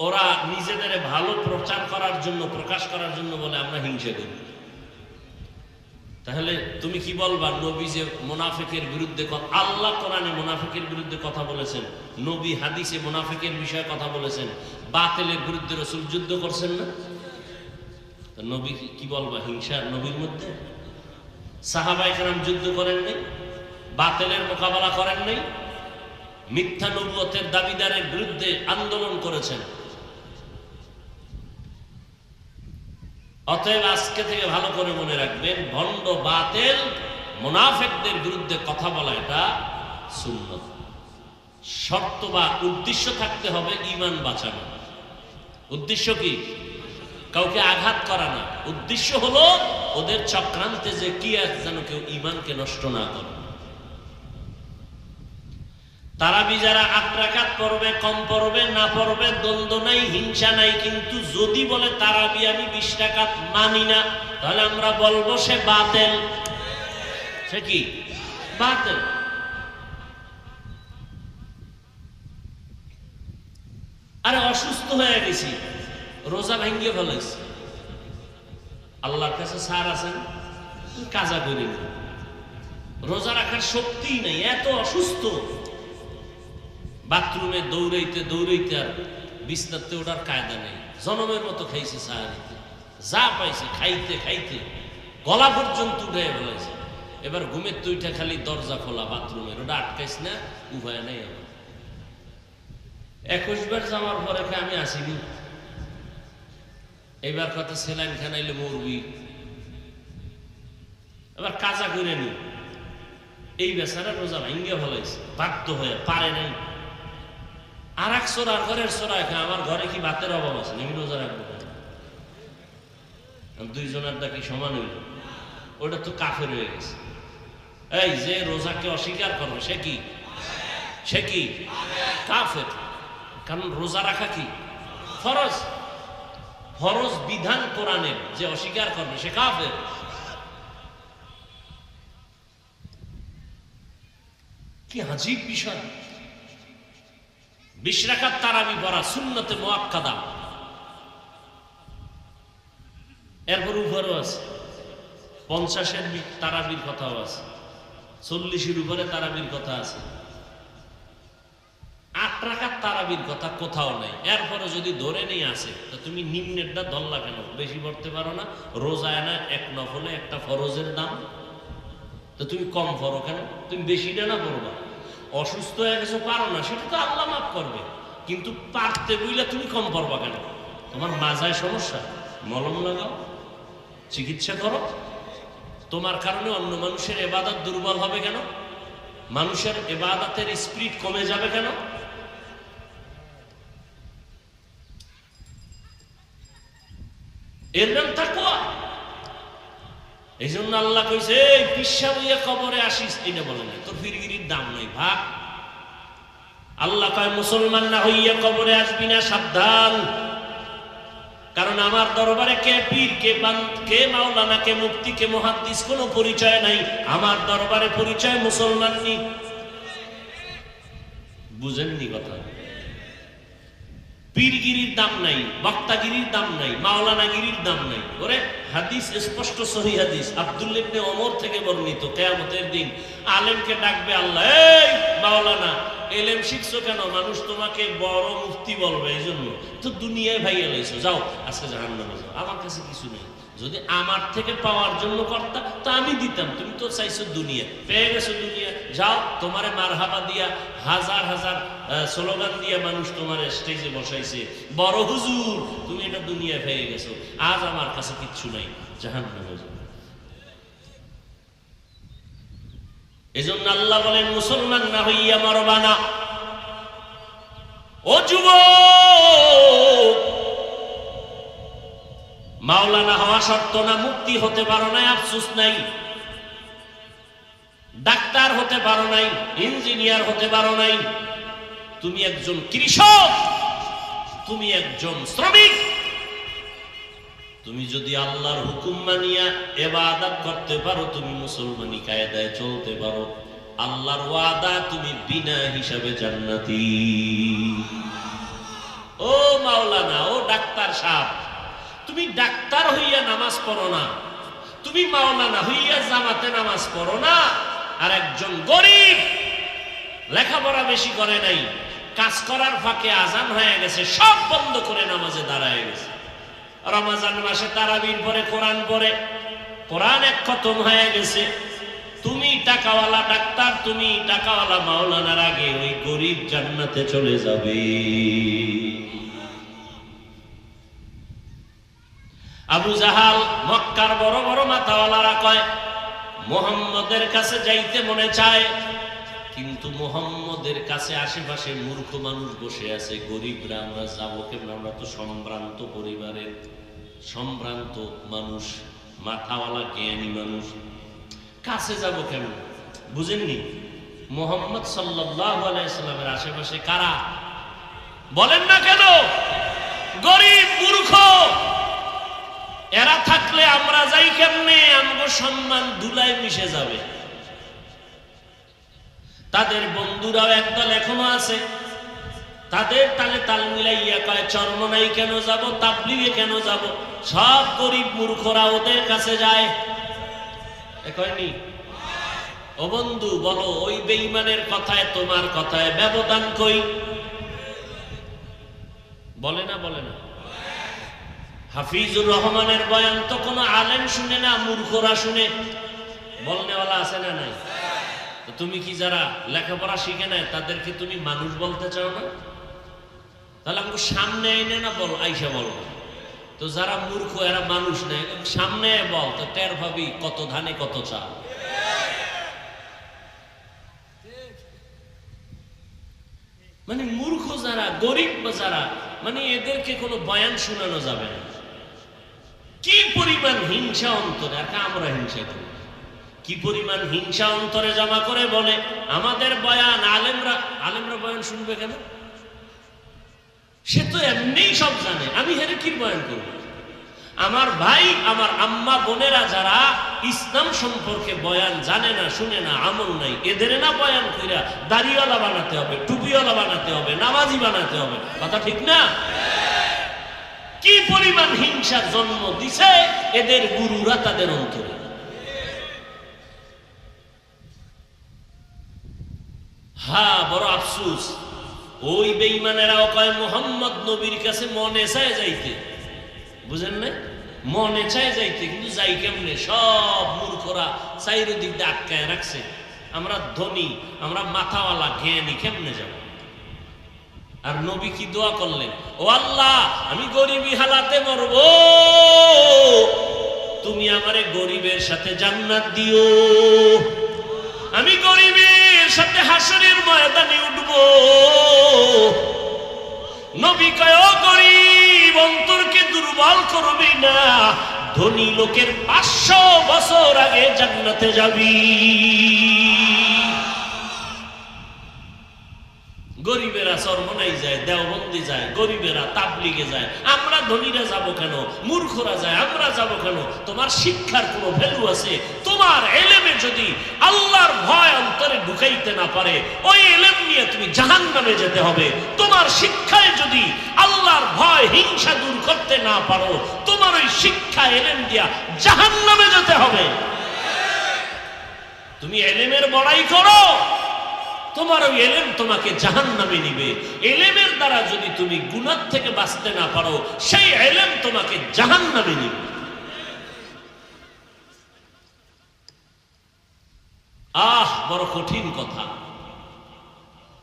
ওরা নিজেদের ভালো প্রচার করার জন্য, প্রকাশ করার জন্য বলে আমরা হিংসা করি। তাহলে তুমি কি বলবা? নবী যে মুনাফিকের বিরুদ্ধে, আল্লাহ কোরআনে মুনাফিকের বিরুদ্ধে কথা বলেছেন, নবী হাদিসে মুনাফিকের বিষয়ে কথা বলেছেন, বাতিলের বিরুদ্ধে রাসূল যুদ্ধ করছেন না? নবী কি বলবা? হিংসা নবীর মধ্যে? সাহাবায়ে কেরাম যুদ্ধ করেন নাই? বাতিলের মোকাবেলা করেন নাই? মিথ্যা নবুয়তের দাবিদারের বিরুদ্ধে আন্দোলন করেছেন। অতএব আজকে থেকে ভালো করে মনে রাখবেন, ভণ্ড বাতিল মুনাফিকদের বিরুদ্ধে কথা বলা এটা সুন্নত। শর্ত বা উদ্দেশ্য থাকতে হবে ঈমান বাঁচানো। উদ্দেশ্য কি? কাউকে আঘাত করা না। উদ্দেশ্য হলো ওদের চক্রান্তে যে কি আছে যেন কেউ ঈমানকে নষ্ট না করে। তারাবি যারা 8 রাকাত পড়বে, কম পড়বে, না পড়বে, দ্বন্দ্ব নাই, হিংসা নাই। কিন্তু যদি বলে তারাবি আমি 20 রাকাত মানি না, তাহলে আমরা বলবো সে বাতিল। সে কি? বাতিল। আরে অসুস্থ হয়ে গেছি, রোজা ভাঙ্গিয়ে ফেলেছি, আল্লাহর কাছে সার আছেন, কাজা করে নি, রোজা রাখার শক্তিই নাই, এত অসুস্থ। বাথরুমে দৌড়াইতে দৌড়াইতে আর বিছনাতে ওঠার কায়দা নেই, জনমের মতো খাইছে সাহারিতে, যা পাইছে খাইতে খাইতে গলা পর্যন্ত উঠে ফেলাইছে। এবার ঘুমের তুইটা খালি দরজা খোলা বাথরুমের, ওটা আটকাইস না, উভয় নেই। আমার 21 বার যাওয়ার পরে আমি আসিনি, এবার কত সেলাইন খানাইলে মরবি, এবার কাজা করে নি। এই বেচারা রোজা ভাঙ্গিয়ে ফেলাইছে বাধ্য হয়ে, পারে নাই। আর এক চোরার ঘরের চোরা খা, আমার ঘরে কি ভাতের অভাব আছে? আমি রোজা রাখবো, দুইজনের কি সমান হইল? ওটা তো কাফের হয়ে গেছে। এই যে রোজাকে অস্বীকার করবে সে কি? সে কি? কাফের। কারণ রোজা রাখা কি ফরজ, ফরজ বিধান কোরআনের, যে অস্বীকার করবে সে কাফের। কি আজীব বিষয়। 20 রাকাত তারাবি পড়া সুন্নতে মুআক্কাদা, এরপর উপরও আছে 50-এর তারাবির কথাও আছে, 40-এর উপরে তারাবির কথা আছে, 8 রাকাত তারাবির কথা কোথাও নাই। এরপরে যদি ধরে নিয়ে আসে তো তুমি নিম্নেরটা ধরলা কেন? বেশি পড়তে পারো না? রোজায় না এক নফলে একটা ফরজের দাম, তো তুমি কম পড়ো কেন? তুমি বেশিটা না পড়বা। অসুস্থ হয়ে গেছো, পারো না, সেটা তো আল্লাহ মাফ করবে, কিন্তু পারতে বইলে তুমি কম পড়বা কেন? তোমার মাজায় সমস্যা, মলম লাগাও, চিকিৎসা করো। তোমার কারণে অন্য মানুষের ইবাদত দুর্বল হবে কেন? মানুষের ইবাদতের স্পিরিট কমে যাবে কেন? এর নাম তাকওয়া। এই জন্য আল্লাহ কইছে, পিসা হইয়া কবরে আসিস, এটা বলে না, তোর ফিরগিরির দাম নাই, ভাগ। আল্লাহ কয় মুসলমান না হইয়া কবরে আসবি না, সাবধান। কারণ আমার দরবারে কে পীর, কে মাওলানা, কে মুফতি, কে মুহাদ্দিস কোনো পরিচয় নাই। আমার দরবারে পরিচয় মুসলমান নি। বুঝেননি কথা? পীরগিরির দাম নাই, বক্তাগিরির দাম নাই, মাওলানাগিরির দাম নাই। ওরে হাদিস স্পষ্ট, সহিহ হাদিস আব্দুল্লাহ ইবনে ওমর থেকে বর্ণিত, কিয়ামতের দিন আলেমকে ডাকবে আল্লাহ, এই মাওলানা, এলেম শিখছো কেন? মানুষ তোমাকে বড় মুফতি বলবে, এই জন্য তো দুনিয়ায় ভাইয়া লাইছো, যাও আজকে জাহান্নামে যাও, আমার কাছে কিছু নেই। যদি আমার থেকে পাওয়ার জন্য করতা তো আমি দিতাম, তুমি তো চাইছো দুনিয়া, পেয়ে গেছো দুনিয়া, যাও। তোমারে মারহাবা দিয়া, হাজার হাজার স্লোগান দিয়া মানুষ তোমার স্টেজে বসাইছে, বড় হুজুর, তুমি এটা দুনিয়া পেয়ে গেছো, আজ আমার কাছে কিচ্ছু নাই, জাহান্নামে যাও। এজন্য আল্লাহ বলেন, মুসলমান না হইয়া মরবা না। ও যুবক, মাওলানা হওয়া শর্ত না, মুক্তি হতে পারো নাই, আফসোস নাই। ডাক্তার হতে পারো নাই, ইঞ্জিনিয়ার হতে পারো নাই, তুমি একজন কৃষক, তুমি একজন শ্রমিক। তুমি যদি আল্লাহর হুকুম মানিয়া ইবাদত করতে পারো, তুমি মুসলমানি কায়দায় চলতে পারো, আল্লাহর ওয়াদা তুমি বিনা হিসাবে জান্নাতি। ও মাওলানা, ও ডাক্তার সাহেব, তুমি ডাক্তার হইয়া নামাজ পড়ো না, তুমি মাওলানা হইয়া জামাতে নামাজ পড়ো না। আর একজন গরিব, লেখাপড়া বেশি করে নাই, কাজ করার ফাঁকে আজান হয়ে গেছে, সব বন্ধ করে নামাজে দাঁড়ায় গেছে। রমজান মাসে তারাবির পরে কোরআন পড়ে, কোরআন এক খতম হয়ে গেছে। তুমি টাকাওয়ালা ডাক্তার, তুমি টাকাওয়ালা মাওলানার আগে ওই গরিব জান্নাতে চলে যাবে। আবু জাহাল, মক্কার বড় বড় মাথাওয়ালারা কয়, মুহাম্মদের কাছে যাইতে মনে চায়, কিন্তু মুহাম্মদের কাছে আশেপাশে মূর্খ মানুষ বসে আছে, গরিবরা, আমরা যাবো কেমন? আমরা তো সম্ভ্রান্ত পরিবারের, সম্ভ্রান্ত মানুষ, মাথাওয়ালা জ্ঞানী মানুষ, কাছে যাব কেমন? বুঝেননি? মুহাম্মদ সাল্লাল্লাহু আলাইহি সাল্লামের আশেপাশে কারা? বলেন না কেন? গরিব, মূর্খ। এরা থাকলে আমরা যাই কেমনে? আমগো সম্মান ধুলায় মিশে যাবে। তাদের বন্ধুরাও একদল এখনো আছে, তাদের তালে তাল মিলাইয়া কয়, চরমনাই কেন যাব, তাবলিগে কেন যাব? সব গরিব মূর্খরা ওদের কাছে যায়। কয়নি? ও বন্ধু, বলো ওই বেঈমানের কথায় তোমার কথায় ব্যবধান কই? বলে না, বলে না? হাফিজুর রহমানের বয়ান তো কোনো আলেম শুনে না, মূর্খরা শুনে। বলনেওয়ালা আছে না নাই? তো তুমি কি যারা লেখাপড়া শিখে নেয় তাদেরকে তুমি মানুষ বলতে চাও না? তাহলে আমাকে সামনে এনে না বল, আইসা বল। তো যারা মূর্খ এরা মানুষ নেই, সামনে বল, তো টের ভাবি কত ধানে কত চাল। মানে মূর্খ যারা, গরিব যারা, মানে এদেরকে কোনো বয়ান শোনানো যাবে না। কি পরিমাণ হিংসা অন্তরে, আর আমরা হিংসা করি, কি পরিমাণ হিংসা অন্তরে জমা করে বলে আমাদের বয়ান আলেমরা বয়ান শুনবে কেন? সে তো এমনিই সব জানে, আমি হেরে কি বয়ান করব? আমার ভাই, আমার আম্মা বোনেরা যারা ইসলাম সম্পর্কে বয়ান জানে না, শুনে না, আমল নাই, এদের না বয়ান কইরা দাড়িওয়ালা বানাতে হবে, টুপিওয়ালা বানাতে হবে, নামাজি বানাতে হবে। কথা ঠিক না? কি পরিমাণ হিংসার জন্ম দিছে এদের গুরুরা তাদের অন্তরে। হ্যাঁ, বড় আফসোস, ওই বেঈমানেরাও কয় মুহাম্মদ নবীর কাছে মনে চায় যাইতে। বুঝেন না? মনে চায় যাইতে, কিন্তু যাই কেমনে? সব মূর্খরা চারিদিক দিয়ে আটকায় রাখছে। আমরা ধনী, আমরা মাথাওয়ালা, জ্ঞানী, কেমনে যাব? আর নবী কি দোয়া করলেন? ও আল্লাহ, আমি গরিবী হালাতে মরব, তুমি আমারে গরিবের সাথে জান্নাত দিও। আমি গরিবের সাথে হাসরের ময়দানে উঠব। নবী কয়, ও গরিব, অন্তরকে দুর্বল করবি না, ধনী লোকের 500 বছর আগে জান্নাতে যাবি। গরিবেরা চরমনাই যায়, দেওবন্দি যায়, গরিবেরা তাবলিগে যায়, আমরা ধনীরা যাব কেন? মূর্খরা যায়, আমরা যাব কেন? তোমার শিক্ষার কোনো ভ্যালু আছে? তোমার এলেমে যদি আল্লাহর ভয় অন্তরে ঢুকাইতে না পারে, ওই এলেম নিয়ে তুমি জাহান্নামে যেতে হবে। তোমার শিক্ষায় যদি আল্লাহর ভয়, হিংসা দূর করতে না পারো, তোমার ওই শিক্ষা এলেম দিয়া জাহান্নামে যেতে হবে। তুমি এলেমের বড়াই করো, তোমার ওই এলেম তোমাকে জাহান্নামে নিবে। এলেমের দ্বারা যদি তুমি গুনাহ থেকে বাঁচতে না পারো, সেই এলেম তোমাকে জাহান্নামে নিবে। আহ, বড় কঠিন কথা।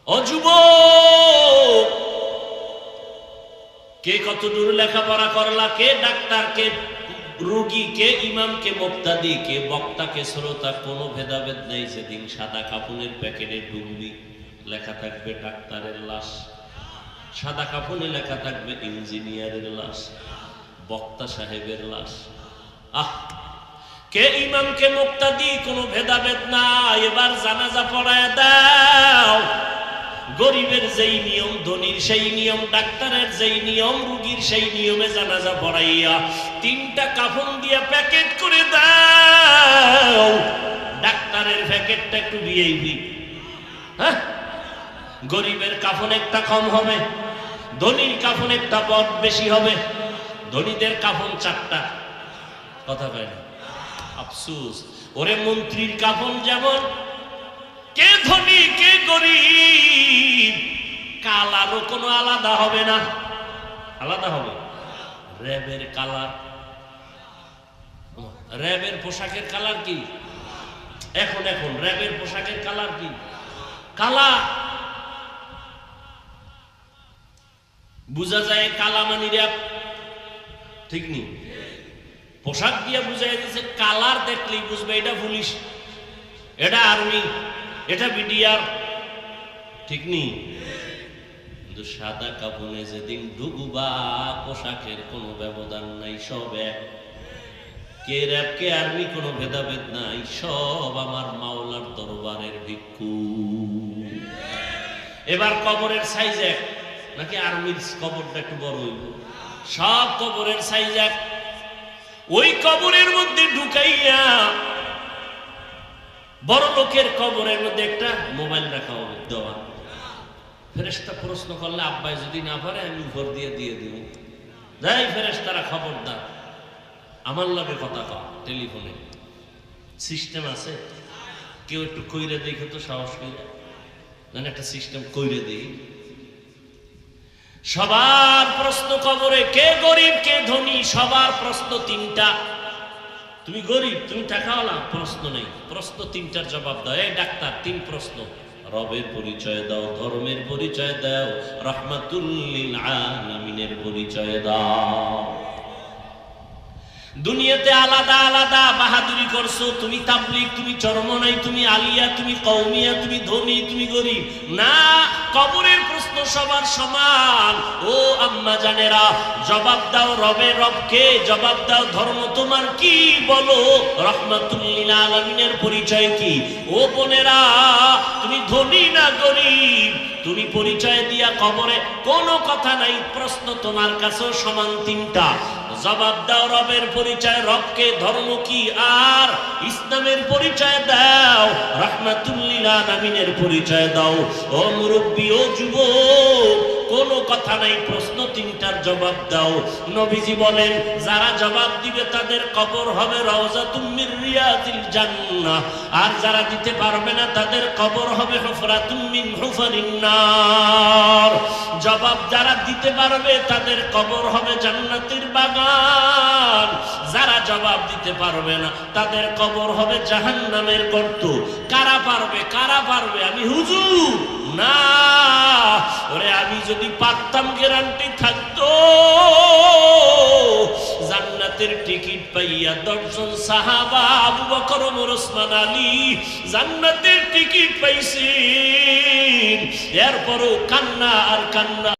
ও যুবক, কে কত দূর লেখাপড়া করলা, কে ডাক্তার, কে রোগী, কে ইমাম, কে মুক্তাদি, কে বক্তা, কে শ্রোতা, কোনো ভেদাভেদ নেই। সেদিন সাদা কাফনের প্যাকেটে ঢুকবি, লেখা থাকবে ডাক্তারের লাশ, সাদা কাফনে লেখা থাকবে ইঞ্জিনিয়ারের লাশ, বক্তা সাহেবের লাশ। আহ, কে ইমাম, কে মুক্তাদি, কোনো ভেদাভেদ না। এবার জানাজা পড়ায় দাও। গরিবের যেই নিয়ম, ধনীর সেই নিয়ম, ডাক্তারের যেই নিয়ম, রোগীর সেই নিয়মে জানাজা পড়াইয়া 3টা কাফন দিয়া প্যাকেট করে দাও। ডাক্তারের প্যাকেটটা একটু ভিআইপি, হ্যাঁ, গরিবের কাফন একটা কম হবে, ধনীর কাফন একটা বড় বেশি হবে। ধনীদের কাফন 4টা। কথা কয় না? আফসোস, ওরে মন্ত্রীর কাফন যেমন, কে ধনী কে গরিব, কালারও কোনো আলাদা হবে না। আলাদা হবে র্যাবের কালার। র্যাবের পোশাকের কালার কি? এখন র্যাবের পোশাকের কালার কি? কালা। বুঝা যায় কালা মানি র্যাব, ঠিক নেই? পোশাক দিয়ে বুঝাই দিচ্ছে, কালার দেখলেই বুঝবে এটা পুলিশ, এটা আর্মি, এটা বিডিআর, ঠিক নেই? কিন্তু সাদা কাফনে যেদিন ঢুকবা, পোশাকের কোনো ব্যবধান নাই, সব এক। কে র্যাব, কে আর্মি, কোনো ভেদাভেদ নাই, সব আমার মাওলার দরবারের ভিক্ষু। এবার কবরের সাইজ এক নাকি আর্মির কবরটা একটু বড় হইব? সব কবরের সাইজ এক। ওই কবরের মধ্যে ঢুকাইয়া বড় লোকের কবরের মধ্যে একটা মোবাইল রাখা হবে, দেওয়া। ফেরেশতা প্রশ্ন করলে আব্বাই যদি না পারে, আমি উপর দিয়ে দেব। যাই ফেরেশতারা খবরদার, আমার লগে কথা কও টেলিফোনে। সিস্টেম আছে, কেউ একটু কইরে দেখে তো সাহস করে, মানে একটা সিস্টেম কইরে দেই। সবার প্রশ্ন কবরে, কে গরিব কে ধনী, সবার প্রশ্ন 3টা। তুমি গরিব, তুমি টাকাওয়ালা, প্রশ্ন নেই, প্রশ্ন 3টার জবাব দাও। এই ডাক্তার, 3 প্রশ্ন। রবের পরিচয় দাও, ধর্মের পরিচয় দাও, রাহমাতুল লিল আলামিনের পরিচয় দাও। দুনিয়াতে আলাদা আলাদা বাহাদুরি করছো, তুমি তাবলীগ, তুমি চরমনাই, তুমি আলিয়া, তুমি কওমিয়া, তুমি ধনী, তুমি গরিব। না, কবরের প্রশ্ন সবার সমান। ও আম্মা জানেরা, জবাব দাও রবের রবকে, জবাব দাও ধর্ম তোমার কি, বলো রাহমাতুল লিল আলামিনের পরিচয় কি। ও বোনেরা, তুমি ধনী না গরিব, তুমি পরিচয় দিয়া কবরে কোনো কথা নাই, প্রশ্ন তোমার কাছেও সমান 3টা। জবাব দাও রবের পরিচয়, রবকে, ধর্ম কি, আর ইসলামের পরিচয় দাও, রাহমাতুল লিল আলামিনের পরিচয় দাও। ও মুরব্বী, ও যুবক, কোনো কথা নাই, প্রশ্ন তিনটার জবাব দাও। নবীজি বলেন যারা জবাব দিবে তাদের কবর হবে রাউযাতুম মির রিয়াদিল জান্নাহ, আর যারা দিতে পারবে না তাদের কবর হবে হুফরাতুম মিন হুফারিন নার। জবাব যারা দিতে পারবে তাদের কবর হবে জান্নাতের বাগান, যারা জবাব দিতে পারবে না তাদের কবর হবে জাহান্নামের গর্ত। কারা পারবে, কারা পারবে? আমি হুজুর না, ওরে আমি যদি পারতাম গ্যারান্টি থাকতো। জান্নাতের টিকিট পাইয়া 10 জন সাহাবা আবু বকর, ওমর, ওসমান, আলী জান্নাতের টিকিট পাইছেন, এরপরও কান্না আর কান্না।